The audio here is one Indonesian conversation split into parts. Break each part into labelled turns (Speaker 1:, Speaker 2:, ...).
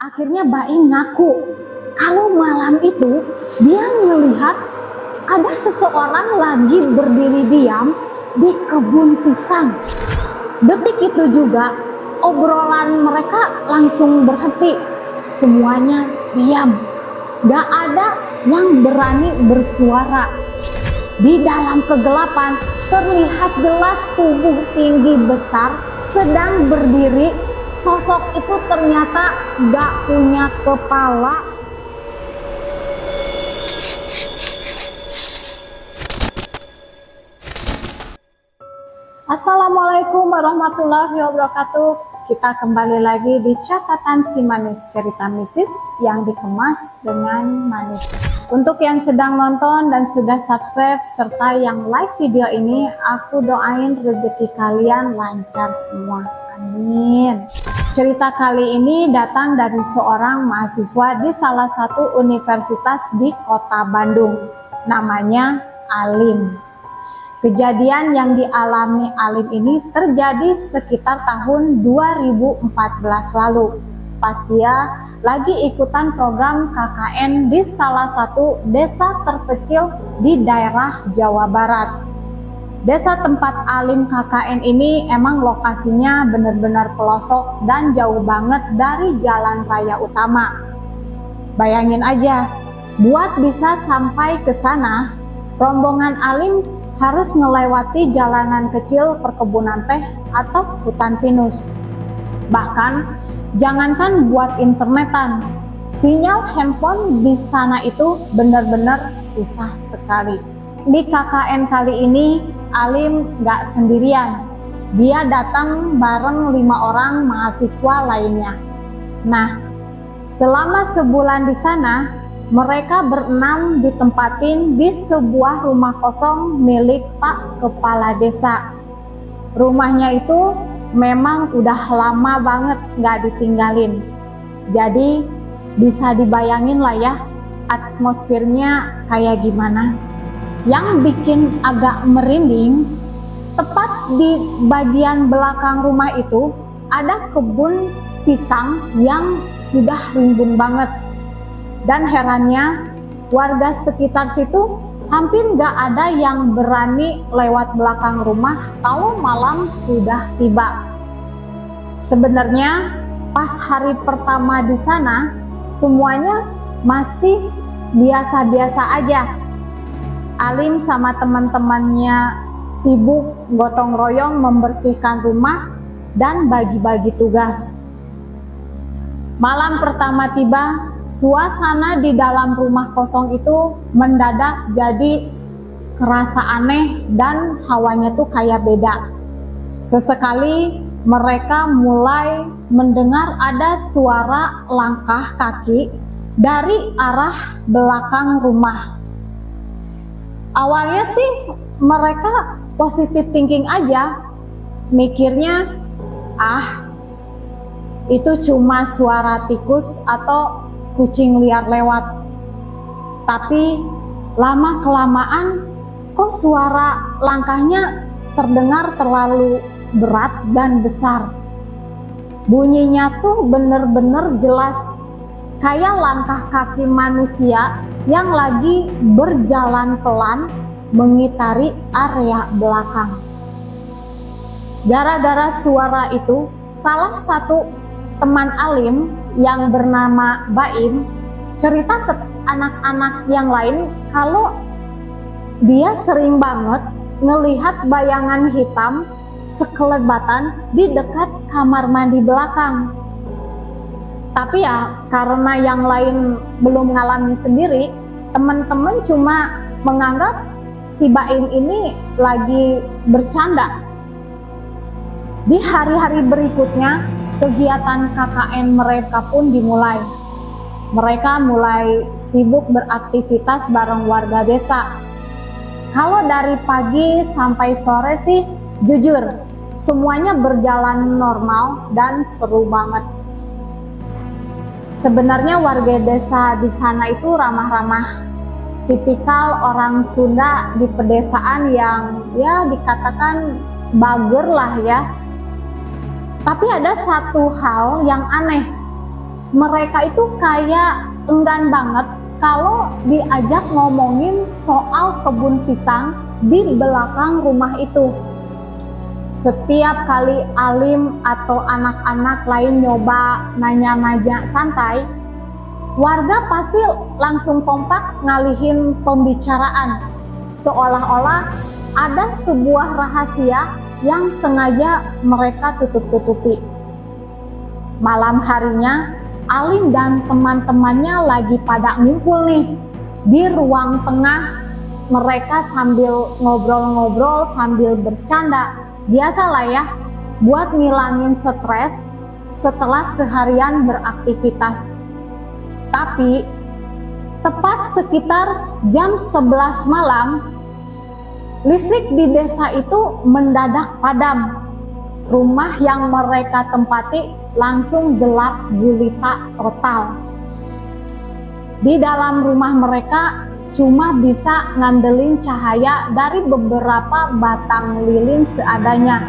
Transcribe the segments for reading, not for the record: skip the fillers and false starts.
Speaker 1: Akhirnya Baim ngaku kalau malam itu dia melihat ada seseorang lagi berdiri diam di kebun pisang. Detik itu juga obrolan mereka langsung berhenti. Semuanya diam. Gak ada yang berani bersuara. Di dalam kegelapan terlihat jelas tubuh tinggi besar sedang berdiri. Sosok itu ternyata gak punya kepala. Assalamualaikum warahmatullahi wabarakatuh. Kita kembali lagi di catatan si manis, cerita mistis yang dikemas dengan manis. Untuk yang sedang nonton dan sudah subscribe serta yang like video ini, aku doain rezeki kalian lancar semua. Amin. Cerita kali ini datang dari seorang mahasiswa di salah satu universitas di kota Bandung. Namanya Alim. Kejadian yang dialami Alim ini terjadi sekitar tahun 2014 lalu. Pas dia lagi ikutan program KKN di salah satu desa terkecil di daerah Jawa Barat. Desa tempat Alim KKN ini emang lokasinya benar-benar pelosok dan jauh banget dari jalan raya utama. Bayangin aja, buat bisa sampai ke sana, rombongan Alim harus melewati jalanan kecil perkebunan teh atau hutan pinus. Bahkan, jangankan buat internetan, sinyal handphone di sana itu benar-benar susah sekali. Di KKN kali ini, Alim gak sendirian. Dia datang bareng 5 orang mahasiswa lainnya. Nah, selama sebulan di sana, mereka berenam ditempatin di sebuah rumah kosong milik Pak Kepala Desa. Rumahnya itu memang udah lama banget gak ditinggalin. Jadi bisa dibayangin lah ya atmosfernya kayak gimana. Yang bikin agak merinding, tepat di bagian belakang rumah itu ada kebun pisang yang sudah rimbun banget. Dan herannya, warga sekitar situ hampir gak ada yang berani lewat belakang rumah kalau malam sudah tiba. Sebenarnya pas hari pertama di sana, semuanya masih biasa-biasa aja. Alim sama teman-temannya sibuk gotong royong membersihkan rumah dan bagi-bagi tugas. Malam pertama tiba, suasana di dalam rumah kosong itu mendadak jadi kerasa aneh dan hawanya tuh kayak beda. Sesekali mereka mulai mendengar ada suara langkah kaki dari arah belakang rumah. Awalnya sih mereka positive thinking aja, mikirnya itu cuma suara tikus atau kucing liar lewat. Tapi lama-kelamaan kok suara langkahnya terdengar terlalu berat dan besar. Bunyinya tuh bener-bener jelas kayak langkah kaki manusia yang lagi berjalan pelan mengitari area belakang. Gara-gara suara itu, salah satu teman Alim yang bernama Baim cerita ke anak-anak yang lain kalau dia sering banget ngelihat bayangan hitam sekelebatan di dekat kamar mandi belakang. Tapi ya karena yang lain belum mengalami sendiri, teman-teman cuma menganggap si Baim ini lagi bercanda. Di hari-hari berikutnya, kegiatan KKN mereka pun dimulai. Mereka mulai sibuk beraktivitas bareng warga desa. Kalau dari pagi sampai sore sih, jujur, semuanya berjalan normal dan seru banget. Sebenarnya warga desa di sana itu ramah-ramah, tipikal orang Sunda di pedesaan yang ya dikatakan bager lah ya. Tapi ada satu hal yang aneh, mereka itu kayak enggan banget kalau diajak ngomongin soal kebun pisang di belakang rumah itu. Setiap kali Alim atau anak-anak lain nyoba nanya-nanya santai, warga pasti langsung kompak ngalihin pembicaraan, seolah-olah ada sebuah rahasia yang sengaja mereka tutup-tutupi. Malam harinya, Alim dan teman-temannya lagi pada ngumpul nih di ruang tengah. Mereka sambil ngobrol-ngobrol, sambil bercanda. Biasalah ya, buat ngilangin stres setelah seharian beraktivitas. Tapi tepat sekitar jam 11 malam, listrik di desa itu mendadak padam. Rumah yang mereka tempati langsung gelap gulita total. Di dalam rumah mereka cuma bisa ngandelin cahaya dari beberapa batang lilin seadanya.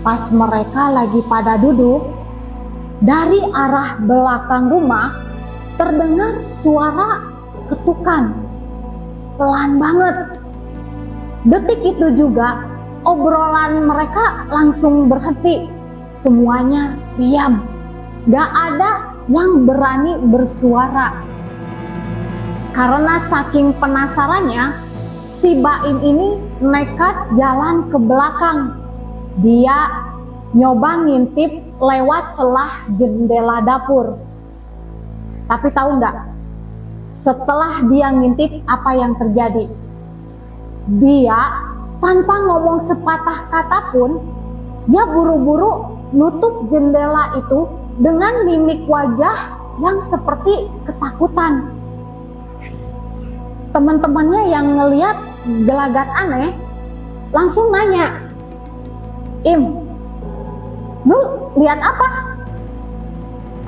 Speaker 1: Pas mereka lagi pada duduk, dari arah belakang rumah terdengar suara ketukan, pelan banget. Detik itu juga obrolan mereka langsung berhenti. Semuanya diam, gak ada yang berani bersuara. Karena saking penasarannya, si Baim ini nekat jalan ke belakang. Dia nyoba ngintip lewat celah jendela dapur. Tapi tahu nggak? Setelah dia ngintip, apa yang terjadi? Dia tanpa ngomong sepatah kata pun, dia buru-buru nutup jendela itu dengan mimik wajah yang seperti ketakutan. Teman-temannya yang ngeliat gelagat aneh langsung nanya, "Im, lu lihat apa?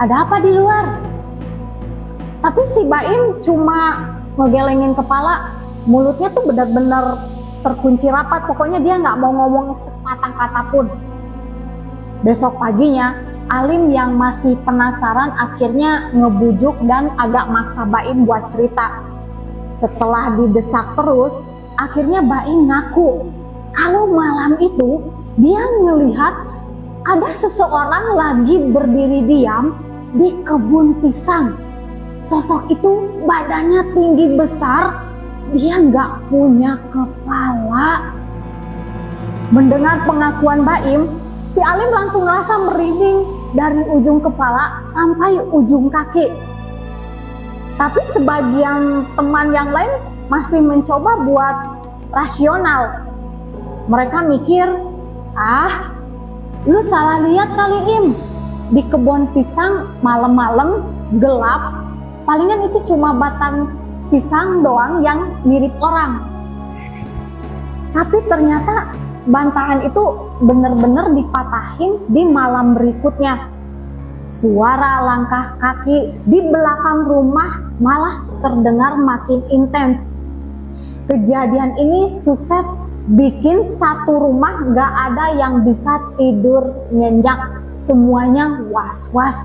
Speaker 1: Ada apa di luar?" Tapi si Baim cuma ngegelengin kepala, mulutnya tuh benar-benar terkunci rapat. Pokoknya dia nggak mau ngomong sepatah kata pun. Besok paginya, Alim yang masih penasaran akhirnya ngebujuk dan agak maksa Baim buat cerita. Setelah didesak terus, akhirnya Baim ngaku kalau malam itu dia ngelihat ada seseorang lagi berdiri diam di kebun pisang. Sosok itu badannya tinggi besar, dia nggak punya kepala. Mendengar pengakuan Baim, si Alim langsung ngerasa merinding dari ujung kepala sampai ujung kaki. Tapi sebagian teman yang lain masih mencoba buat rasional. Mereka mikir, lu salah lihat kali Im. Di kebun pisang malam-malam gelap, palingan itu cuma batang pisang doang yang mirip orang. Tapi ternyata bantahan itu benar-benar dipatahin di malam berikutnya. Suara langkah kaki di belakang rumah malah terdengar makin intens. Kejadian ini sukses bikin satu rumah gak ada yang bisa tidur nyenyak. Semuanya was-was.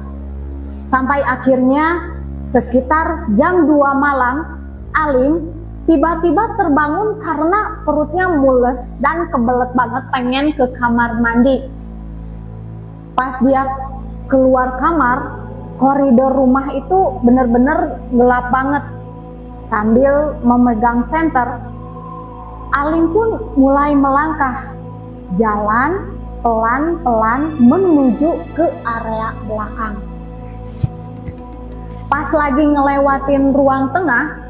Speaker 1: Sampai akhirnya sekitar jam 2 malam, Alim tiba-tiba terbangun karena perutnya mules dan kebelet banget pengen ke kamar mandi. Pas dia keluar kamar, koridor rumah itu benar-benar gelap banget. Sambil memegang senter, Alim pun mulai melangkah, jalan pelan-pelan menuju ke area belakang. Pas lagi ngelewatin ruang tengah,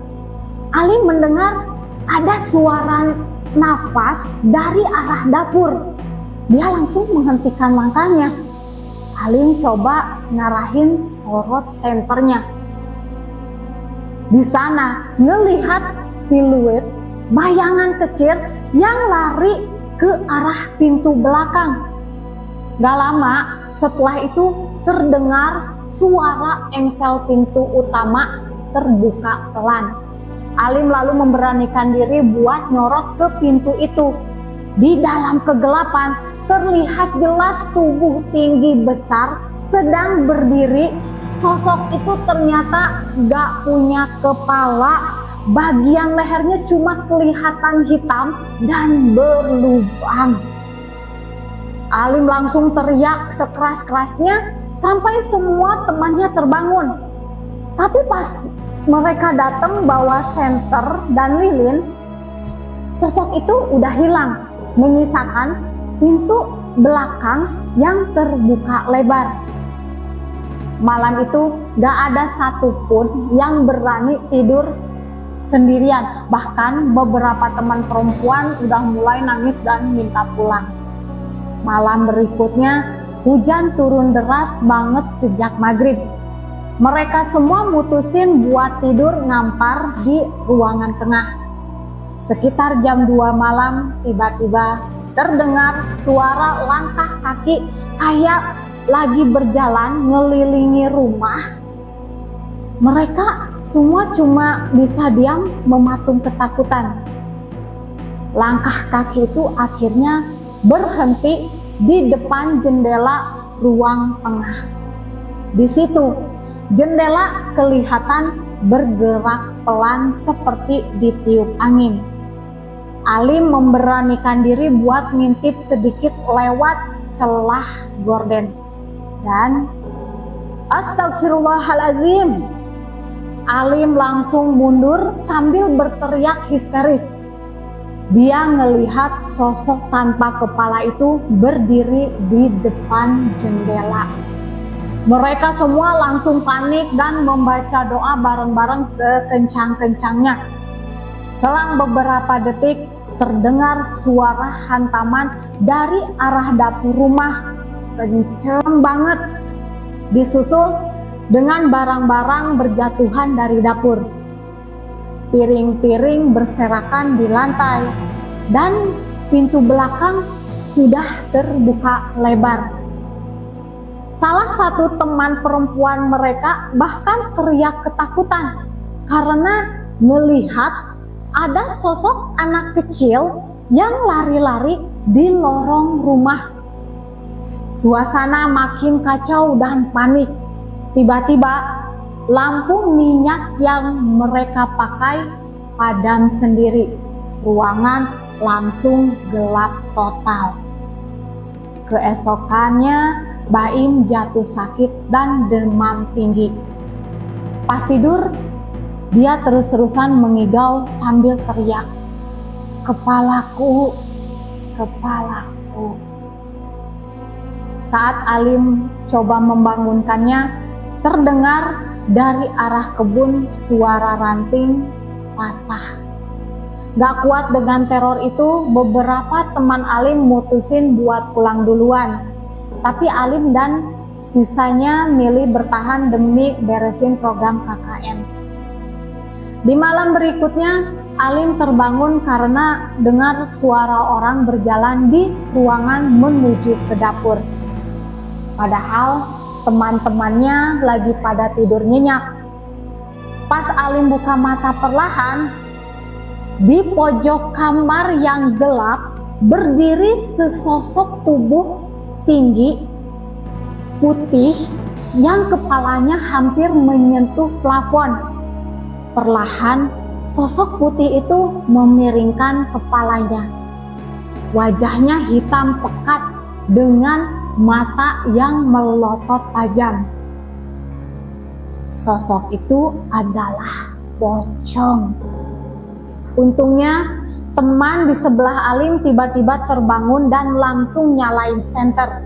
Speaker 1: Alim mendengar ada suara nafas dari arah dapur. Dia langsung menghentikan langkahnya. Alim coba ngarahin sorot senternya. Di sana ngelihat siluet bayangan kecil yang lari ke arah pintu belakang. Gak lama setelah itu terdengar suara engsel pintu utama terbuka pelan. Alim lalu memberanikan diri buat nyorot ke pintu itu. Di dalam kegelapan, terlihat jelas tubuh tinggi besar sedang berdiri. Sosok itu ternyata gak punya kepala, bagian lehernya cuma kelihatan hitam dan berlubang. Alim langsung teriak sekeras-kerasnya sampai semua temannya terbangun. Tapi pas mereka datang bawa senter dan lilin, sosok itu udah hilang, menyisakan pintu belakang yang terbuka lebar. Malam itu gak ada satupun yang berani tidur sendirian. Bahkan beberapa teman perempuan udah mulai nangis dan minta pulang. Malam berikutnya hujan turun deras banget sejak maghrib. Mereka semua mutusin buat tidur ngampar di ruangan tengah. Sekitar jam 2 malam tiba-tiba terdengar suara langkah kaki kayak lagi berjalan ngelilingi rumah. Mereka semua cuma bisa diam mematung ketakutan. Langkah kaki itu akhirnya berhenti di depan jendela ruang tengah. Di situ jendela kelihatan bergerak pelan seperti ditiup angin. Alim memberanikan diri buat ngintip sedikit lewat celah gorden. Dan astagfirullahalazim, Alim langsung mundur sambil berteriak histeris. Dia ngelihat sosok tanpa kepala itu berdiri di depan jendela. Mereka semua langsung panik dan membaca doa bareng-bareng sekencang-kencangnya. Selang beberapa detik terdengar suara hantaman dari arah dapur rumah. Kenceng banget, disusul dengan barang-barang berjatuhan dari dapur. Piring-piring berserakan di lantai dan pintu belakang sudah terbuka lebar. Salah satu teman perempuan mereka bahkan teriak ketakutan karena melihat ada sosok anak kecil yang lari-lari di lorong rumah. Suasana makin kacau dan panik. Tiba-tiba lampu minyak yang mereka pakai padam sendiri. Ruangan langsung gelap total. Keesokannya Baim jatuh sakit dan demam tinggi. Pas tidur, dia terus-terusan mengigau sambil teriak, "Kepalaku, kepalaku." Saat Alim coba membangunkannya, terdengar dari arah kebun suara ranting patah. Gak kuat dengan teror itu, beberapa teman Alim mutusin buat pulang duluan. Tapi Alim dan sisanya milih bertahan demi beresin program KKN. Di malam berikutnya, Alim terbangun karena dengar suara orang berjalan di ruangan menuju ke dapur. Padahal teman-temannya lagi pada tidur nyenyak. Pas Alim buka mata perlahan, di pojok kamar yang gelap berdiri sesosok tubuh tinggi putih yang kepalanya hampir menyentuh plafon. Perlahan sosok putih itu memiringkan kepalanya. Wajahnya hitam pekat dengan mata yang melotot tajam. Sosok itu adalah pocong. Untungnya teman di sebelah Alim tiba-tiba terbangun dan langsung nyalain senter.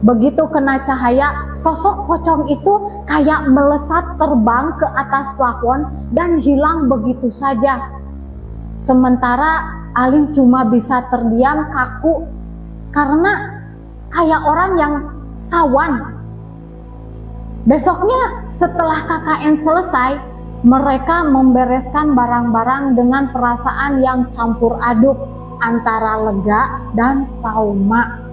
Speaker 1: Begitu kena cahaya, sosok pocong itu kayak melesat terbang ke atas plafon dan hilang begitu saja. Sementara Alim cuma bisa terdiam kaku karena kayak orang yang sawan. Besoknya setelah KKN selesai, mereka membereskan barang-barang dengan perasaan yang campur aduk antara lega dan trauma.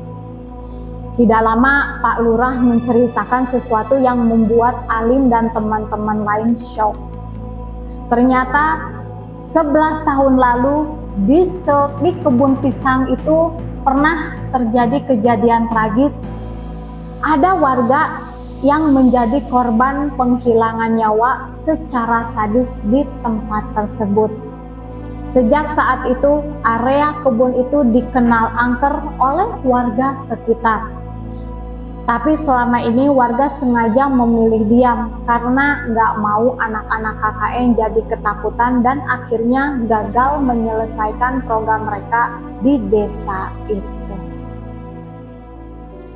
Speaker 1: Tidak lama Pak Lurah menceritakan sesuatu yang membuat Alim dan teman-teman lain shock. Ternyata 11 tahun lalu di kebun pisang itu pernah terjadi kejadian tragis. Ada warga yang menjadi korban penghilangan nyawa secara sadis di tempat tersebut. Sejak saat itu, area kebun itu dikenal angker oleh warga sekitar. Tapi selama ini warga sengaja memilih diam karena nggak mau anak-anak KKN jadi ketakutan dan akhirnya gagal menyelesaikan program mereka di desa itu.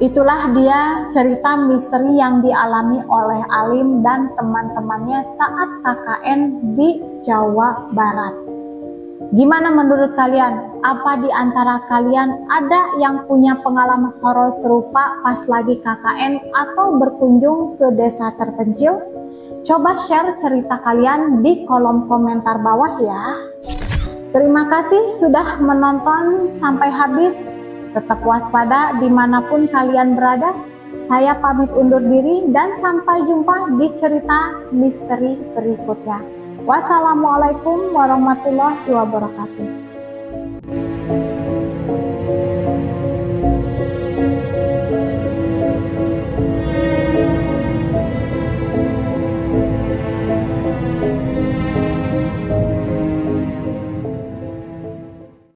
Speaker 1: Itulah dia cerita misteri yang dialami oleh Alim dan teman-temannya saat KKN di Jawa Barat. Gimana menurut kalian? Apa di antara kalian ada yang punya pengalaman horor serupa pas lagi KKN atau berkunjung ke desa terpencil? Coba share cerita kalian di kolom komentar bawah ya. Terima kasih sudah menonton sampai habis. Tetap waspada dimanapun kalian berada. Saya pamit undur diri dan sampai jumpa di cerita misteri berikutnya. Wassalamualaikum warahmatullahi wabarakatuh.